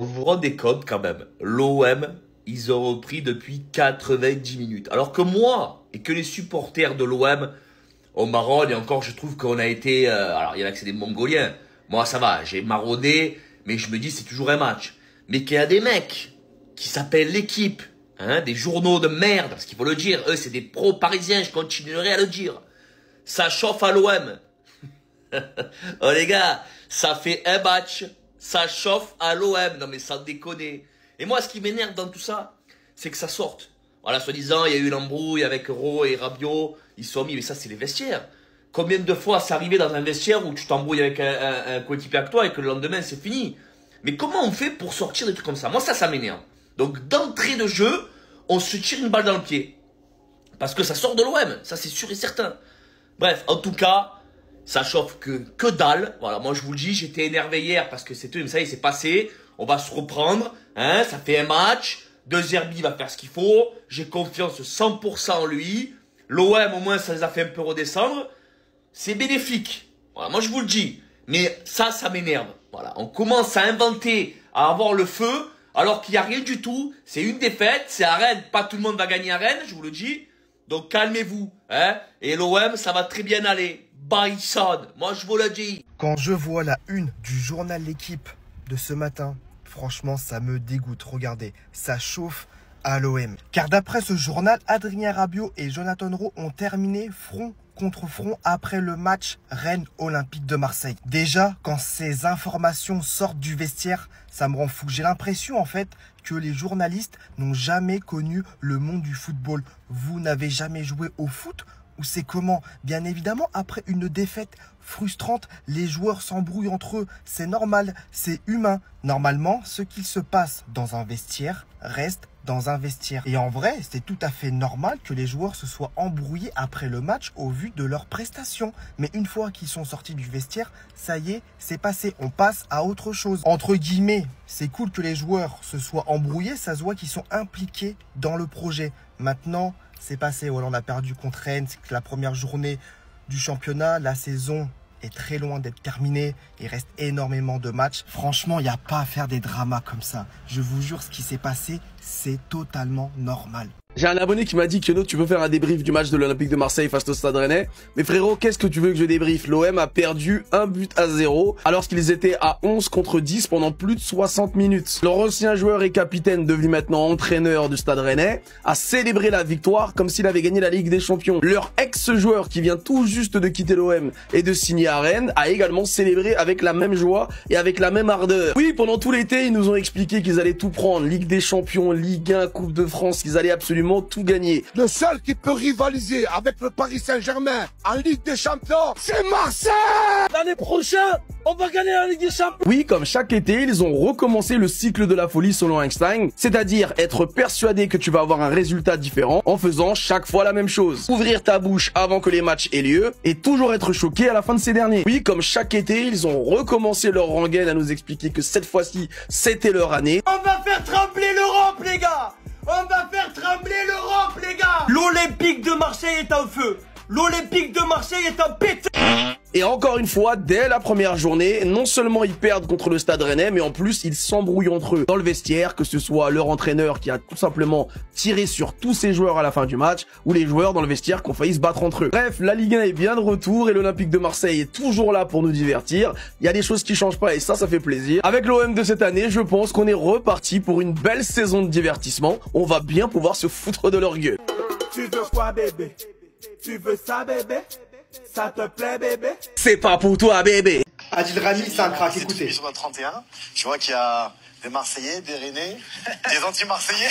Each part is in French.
Vous vous rendez compte quand même, l'OM, ils ont repris depuis 90 minutes. Alors que moi, et que les supporters de l'OM, au Maroc, et encore je trouve qu'on a été... alors il y en a que c'est des Mongoliens. Moi ça va, j'ai marronné, mais je me dis c'est toujours un match. Mais qu'il y a des mecs qui s'appellent l'équipe, hein, des journaux de merde, parce qu'il faut le dire, eux c'est des pros parisiens, je continuerai à le dire. Ça chauffe à l'OM. Oh les gars, ça fait un match, ça chauffe à l'OM. Non mais sans déconner. Et moi ce qui m'énerve dans tout ça, c'est que ça sorte. Voilà, soi-disant, il y a eu l'embrouille avec Ro et Rabiot, ils se sont mis, mais ça c'est les vestiaires. Combien de fois c'est arrivé dans un vestiaire où tu t'embrouilles avec un coéquipier avec toi et que le lendemain c'est fini? Mais comment on fait pour sortir des trucs comme ça? Moi ça m'énerve. Donc d'entrée de jeu, on se tire une balle dans le pied. Parce que ça sort de l'OM, ça c'est sûr et certain. Bref, en tout cas, ça chauffe que dalle. Voilà, moi je vous le dis, j'étais énervé hier parce que c'est tout, mais ça y est, c'est passé. On va se reprendre, hein, ça fait un match. De Zerbi va faire ce qu'il faut. J'ai confiance 100% en lui. L'OM, au moins, ça les a fait un peu redescendre. C'est bénéfique. Voilà, moi je vous le dis. Mais ça m'énerve. Voilà, on commence à inventer, à avoir le feu, alors qu'il n'y a rien du tout. C'est une défaite, c'est à Rennes. Pas tout le monde va gagner à Rennes, je vous le dis. Donc calmez-vous, hein. Et l'OM, ça va très bien aller. Bye Son, moi je vous le dis. Quand je vois la une du journal L'équipe de ce matin, franchement, ça me dégoûte. Regardez, ça chauffe à l'OM. Car d'après ce journal, Adrien Rabiot et Jonathan Rowe ont terminé front contre front après le match Rennes Olympique de Marseille. Déjà, quand ces informations sortent du vestiaire, ça me rend fou. J'ai l'impression en fait que les journalistes n'ont jamais connu le monde du football. Vous n'avez jamais joué au foot ? Ou c'est comment? Bien évidemment, après une défaite frustrante, les joueurs s'embrouillent entre eux. C'est normal, c'est humain. Normalement, ce qu'il se passe dans un vestiaire reste dans un vestiaire. Et en vrai, c'est tout à fait normal que les joueurs se soient embrouillés après le match au vu de leurs prestations. Mais une fois qu'ils sont sortis du vestiaire, ça y est, c'est passé. On passe à autre chose. Entre guillemets, c'est cool que les joueurs se soient embrouillés. Ça se voit qu'ils sont impliqués dans le projet. Maintenant, c'est passé. Voilà, on a perdu contre Rennes. C'est la première journée du championnat. La saison est très loin d'être terminée. Il reste énormément de matchs. Franchement, il n'y a pas à faire des dramas comme ça. Je vous jure, ce qui s'est passé, c'est totalement normal. J'ai un abonné qui m'a dit que tu peux faire un débrief du match de l'Olympique de Marseille face au Stade Rennais. Mais frérot, qu'est-ce que tu veux que je débriefe? L'OM a perdu 1-0 alors qu'ils étaient à 11 contre 10 pendant plus de 60 minutes. Leur ancien joueur et capitaine, devenu maintenant entraîneur du Stade Rennais, a célébré la victoire comme s'il avait gagné la Ligue des Champions. Leur ex-joueur qui vient tout juste de quitter l'OM et de signer à Rennes a également célébré avec la même joie et avec la même ardeur. Oui, pendant tout l'été, ils nous ont expliqué qu'ils allaient tout prendre. Ligue des Champions, Ligue 1, Coupe de France, qu'ils allaient absolument tout gagner. Le seul qui peut rivaliser avec le Paris Saint-Germain en Ligue des Champions, c'est Marseille! L'année prochaine, on va gagner la Ligue des Champions. Oui, comme chaque été, ils ont recommencé le cycle de la folie selon Einstein, c'est-à-dire être persuadé que tu vas avoir un résultat différent en faisant chaque fois la même chose. Ouvrir ta bouche avant que les matchs aient lieu et toujours être choqué à la fin de ces derniers. Oui, comme chaque été, ils ont recommencé leur rengaine à nous expliquer que cette fois-ci, c'était leur année. On va faire trembler l'Europe, les gars. On va faire trembler l'Europe, les gars. L'Olympique de Marseille est en feu. L'Olympique de Marseille est en pétard. Et encore une fois, dès la première journée, non seulement ils perdent contre le Stade Rennais, mais en plus ils s'embrouillent entre eux dans le vestiaire, que ce soit leur entraîneur qui a tout simplement tiré sur tous ses joueurs à la fin du match, ou les joueurs dans le vestiaire qui ont failli se battre entre eux. Bref, la Ligue 1 est bien de retour et l'Olympique de Marseille est toujours là pour nous divertir. Il y a des choses qui changent pas et ça fait plaisir. Avec l'OM de cette année, je pense qu'on est reparti pour une belle saison de divertissement. On va bien pouvoir se foutre de leur gueule. Tu veux quoi, bébé? Tu veux ça, bébé? Ça te plaît, bébé? C'est pas pour toi, bébé. Adil Rami, c'est un crack, écoutez. Sur la 31, je vois qu'il y a des Marseillais, des Rennais, des anti-Marseillais.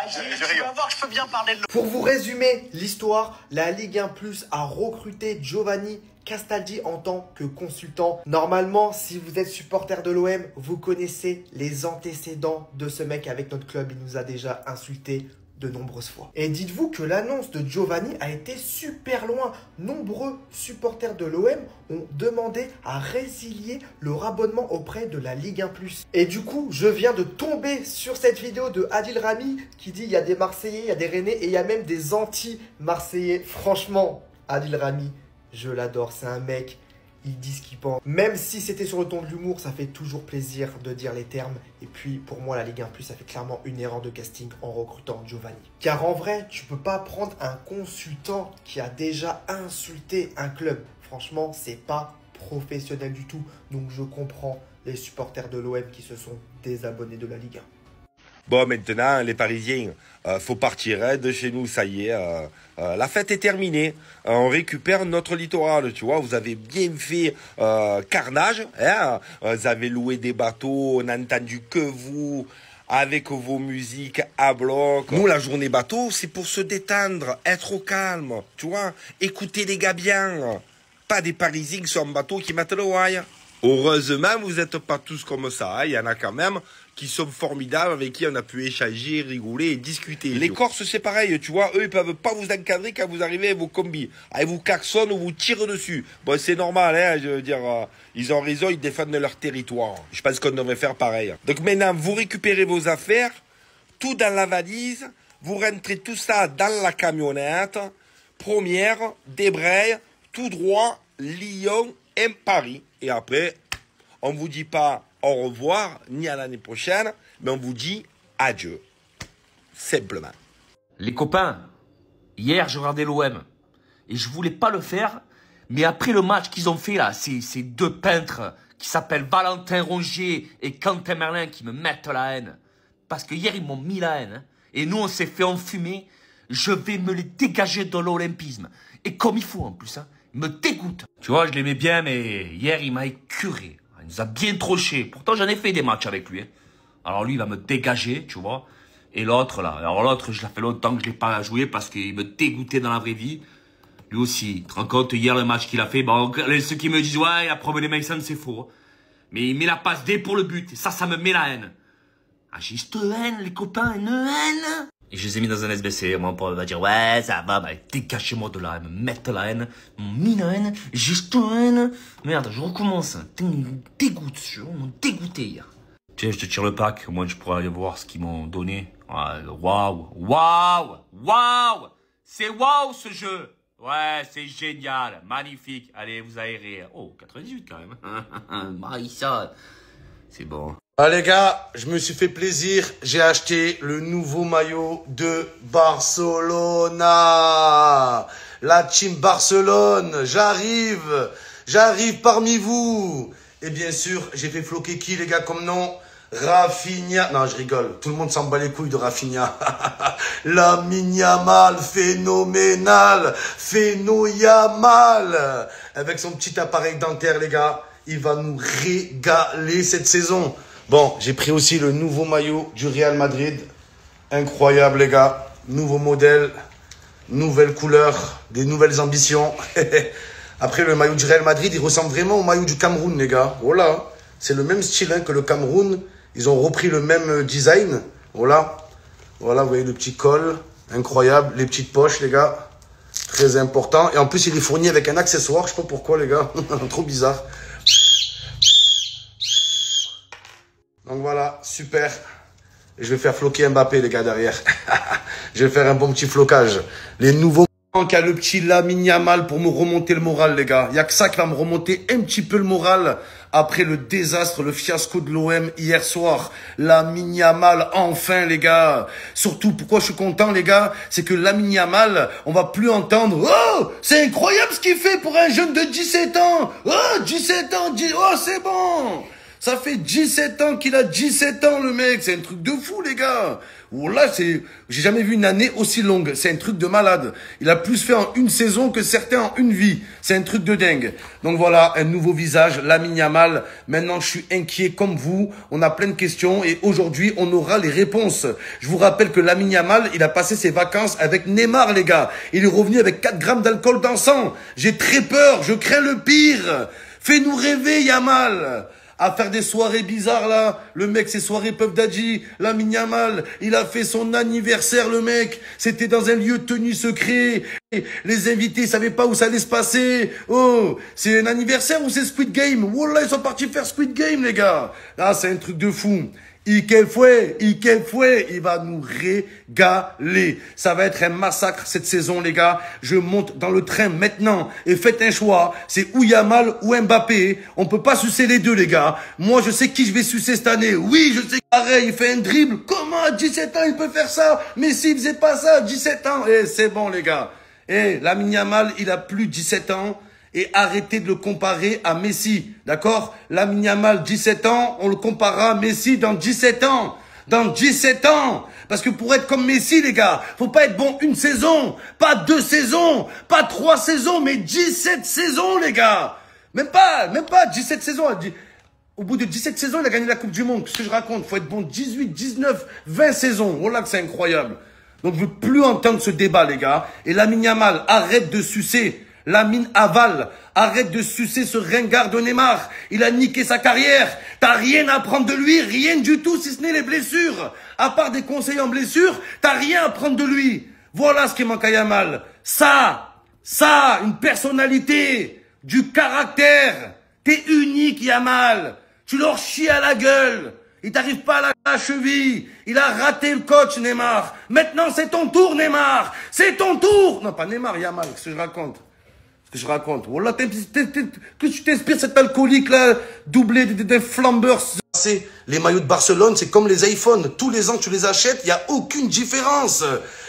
Je rigole. voir que je peux bien parler de Pour vous résumer l'histoire, la Ligue 1 Plus a recruté Giovanni Castaldi en tant que consultant. Normalement, si vous êtes supporter de l'OM, vous connaissez les antécédents de ce mec avec notre club. Il nous a déjà insultés de nombreuses fois. Et dites-vous que l'annonce de Giovanni a été super loin. Nombreux supporters de l'OM ont demandé à résilier leur abonnement auprès de la Ligue 1+. Et du coup, je viens de tomber sur cette vidéo de Adil Rami qui dit il y a des Marseillais, il y a des Rennais et il y a même des anti-Marseillais. Franchement, Adil Rami, je l'adore. C'est un mec il dit ce qu'il pense. Même si c'était sur le ton de l'humour, ça fait toujours plaisir de dire les termes. Et puis, pour moi, la Ligue 1+, ça fait clairement une erreur de casting en recrutant Giovanni. Car en vrai, tu peux pas prendre un consultant qui a déjà insulté un club. Franchement, c'est pas professionnel du tout. Donc, je comprends les supporters de l'OM qui se sont désabonnés de la Ligue 1. Bon, maintenant, les Parisiens, faut partir hein, de chez nous, ça y est. La fête est terminée. On récupère notre littoral, tu vois. Vous avez bien fait carnage. Hein, vous avez loué des bateaux. On n'a entendu que vous avec vos musiques à bloc. Nous, la journée bateau, c'est pour se détendre, être au calme, tu vois. Écouter les gars bien. Pas des Parisiens sur un bateau qui mettent le wire. Heureusement, vous n'êtes pas tous comme ça. Il y en a quand même qui sont formidables, avec qui on a pu échanger, rigoler et discuter. Les Corses, c'est pareil, tu vois. Eux, ils peuvent pas vous encadrer quand vous arrivez à vos combis. Ils vous klaxonnent ou vous tirent dessus. Bon, c'est normal, hein, je veux dire. Ils ont raison, ils défendent leur territoire. Je pense qu'on devrait faire pareil. Donc maintenant, vous récupérez vos affaires, tout dans la valise. Vous rentrez tout ça dans la camionnette. Première, débraye, tout droit, Lyon et Paris. Et après, on ne vous dit pas au revoir, ni à l'année prochaine, mais on vous dit adieu. Simplement. Les copains, hier, je regardais l'OM. Et je voulais pas le faire. Mais après le match qu'ils ont fait, là, ces deux peintres qui s'appellent Valentin Rongier et Quentin Merlin qui me mettent la haine. Parce que hier, ils m'ont mis la haine. Hein. Et nous, on s'est fait enfumer. Je vais me les dégager de l'olympisme. Et comme il faut, en plus, hein. Il me dégoûte. Tu vois, je l'aimais bien, mais hier, il m'a écuré. Il nous a bien troché. Pourtant, j'en ai fait des matchs avec lui. Hein. Alors lui, il va me dégager, tu vois. Et l'autre, là. Alors l'autre, je l'ai fait longtemps que je l'ai pas joué parce qu'il me dégoûtait dans la vraie vie. Lui aussi. Tu te rends compte, hier, le match qu'il a fait, bon, ceux qui me disent, ouais, il a promené Mason, c'est faux. Mais il met la passe D pour le but. Et ça me met la haine. Ah, juste haine, les copains, une haine. Et je les ai mis dans un SBC, mon pote va dire, ouais, ça va, bah, dégagez-moi de là, me mettre la haine, mis la haine, juste haine. Merde, je recommence, dégoûte, ils m'ont dégoûté hier. Tiens, je te tire le pack, au moins je pourrais aller voir ce qu'ils m'ont donné. Waouh, waouh, waouh, c'est waouh ce jeu. Ouais, c'est génial, magnifique. Allez, vous aérez. Oh, 98 quand même. Marissa, c'est bon. Ah les gars, je me suis fait plaisir, j'ai acheté le nouveau maillot de Barcelona. La team Barcelone, j'arrive parmi vous. Et bien sûr, j'ai fait floquer qui les gars comme nom? Rafinha. Non, je rigole, tout le monde s'en bat les couilles de Rafinha. Lamine Yamal, phénoménal, Yamal. Avec son petit appareil dentaire les gars, il va nous régaler cette saison. Bon, j'ai pris aussi le nouveau maillot du Real Madrid. Incroyable, les gars. Nouveau modèle, nouvelle couleur, des nouvelles ambitions. Après, le maillot du Real Madrid, il ressemble vraiment au maillot du Cameroun, les gars. Voilà. C'est le même style hein, que le Cameroun. Ils ont repris le même design. Voilà. Voilà, vous voyez le petit col. Incroyable. Les petites poches, les gars. Très important. Et en plus, il est fourni avec un accessoire. Je sais pas pourquoi, les gars. Trop bizarre. Donc voilà, super. Et je vais faire floquer Mbappé, les gars, derrière. Je vais faire un bon petit flocage. Les nouveaux... Il y a le petit Lamine Yamal pour me remonter le moral, les gars. Il n'y a que ça qui va me remonter un petit peu le moral après le désastre, le fiasco de l'OM hier soir. Lamine Yamal, enfin, les gars. Surtout, pourquoi je suis content, les gars, c'est que Lamine Yamal, on va plus entendre « Oh, c'est incroyable ce qu'il fait pour un jeune de 17 ans. Oh, 17 ans, oh, c'est bon !» Ça fait 17 ans qu'il a 17 ans, le mec. C'est un truc de fou, les gars. Oh là, j'ai jamais vu une année aussi longue. C'est un truc de malade. Il a plus fait en une saison que certains en une vie. C'est un truc de dingue. Donc voilà, un nouveau visage, Lamine Yamal. Maintenant, je suis inquiet comme vous. On a plein de questions et aujourd'hui, on aura les réponses. Je vous rappelle que Lamine Yamal, il a passé ses vacances avec Neymar, les gars. Il est revenu avec 4 grammes d'alcool dans le sang. J'ai très peur. Je crains le pire. Fais-nous rêver, Yamal. À faire des soirées bizarres là, le mec ses soirées Puff Daddy, Lamine Yamal, il a fait son anniversaire le mec, c'était dans un lieu tenu secret, Les invités, ils savaient pas où ça allait se passer. Oh, c'est un anniversaire ou c'est Squid Game? Wallah, ils sont partis faire Squid Game, les gars. Ah, c'est un truc de fou. Ikel Fouet, il va nous régaler. Ça va être un massacre cette saison, les gars. Je monte dans le train maintenant et faites un choix. C'est ou Yamal ou Mbappé. On peut pas sucer les deux, les gars. Moi, je sais qui je vais sucer cette année. Oui, je sais. Pareil, il fait un dribble. Comment à 17 ans il peut faire ça? Mais s'il faisait pas ça à 17 ans, c'est bon, les gars. Lamine Yamal, il a plus de 17 ans. Et arrêtez de le comparer à Messi, d'accord? Lamine Yamal, 17 ans, on le comparera à Messi dans 17 ans. Dans 17 ans. Parce que pour être comme Messi, les gars, faut pas être bon une saison, pas 2 saisons, pas 3 saisons, mais 17 saisons, les gars. Même pas 17 saisons. Au bout de 17 saisons, il a gagné la Coupe du Monde. Qu'est-ce que je raconte? Faut être bon 18, 19, 20 saisons. Voilà que c'est incroyable. Donc, je veux plus entendre ce débat, les gars. Et Lamine Yamal, arrête de sucer. Lamine avale, arrête de sucer ce ringard de Neymar. Il a niqué sa carrière. T'as rien à prendre de lui, rien du tout, si ce n'est les blessures. À part des conseils en blessure, t'as rien à prendre de lui. Voilà ce qui manque à Yamal. Ça, une personnalité, du caractère. T'es unique, Yamal. Tu leur chies à la gueule. Il t'arrive pas à la cheville. Il a raté le coach, Neymar. Maintenant, c'est ton tour, Neymar. C'est ton tour. Non, pas Neymar, Yamal, qu'est-ce que je raconte? Je raconte. Voilà, que tu t'inspires cet alcoolique là, doublé des flambeurs. Les maillots de Barcelone, c'est comme les iPhones. Tous les ans que tu les achètes, il n'y a aucune différence.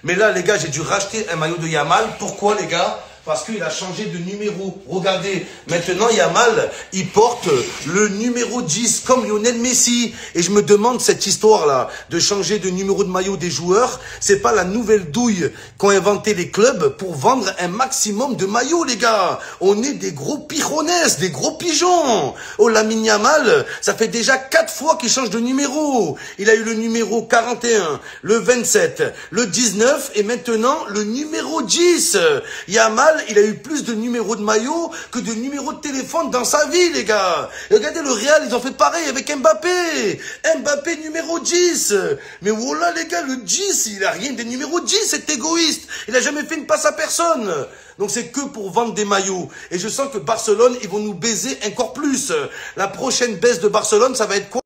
Mais là, les gars, j'ai dû racheter un maillot de Yamal. Pourquoi, les gars? Parce qu'il a changé de numéro. Regardez, maintenant Yamal, il porte le numéro 10 comme Lionel Messi. Et je me demande cette histoire-là de changer de numéro de maillot des joueurs, c'est pas la nouvelle douille qu'ont inventé les clubs pour vendre un maximum de maillots, les gars. On est des gros pijones, des gros pigeons. Oh, Lamine Yamal, ça fait déjà 4 fois qu'il change de numéro. Il a eu le numéro 41, le 27, le 19 et maintenant le numéro 10. Yamal, il a eu plus de numéros de maillot que de numéros de téléphone dans sa vie, les gars. Et regardez le Real, ils ont fait pareil avec Mbappé. Mbappé numéro 10. Mais voilà, les gars, le 10, il a rien des numéros 10, c'est égoïste. Il a jamais fait une passe à personne. Donc c'est que pour vendre des maillots. Et je sens que Barcelone, ils vont nous baiser encore plus. La prochaine baisse de Barcelone, ça va être quoi?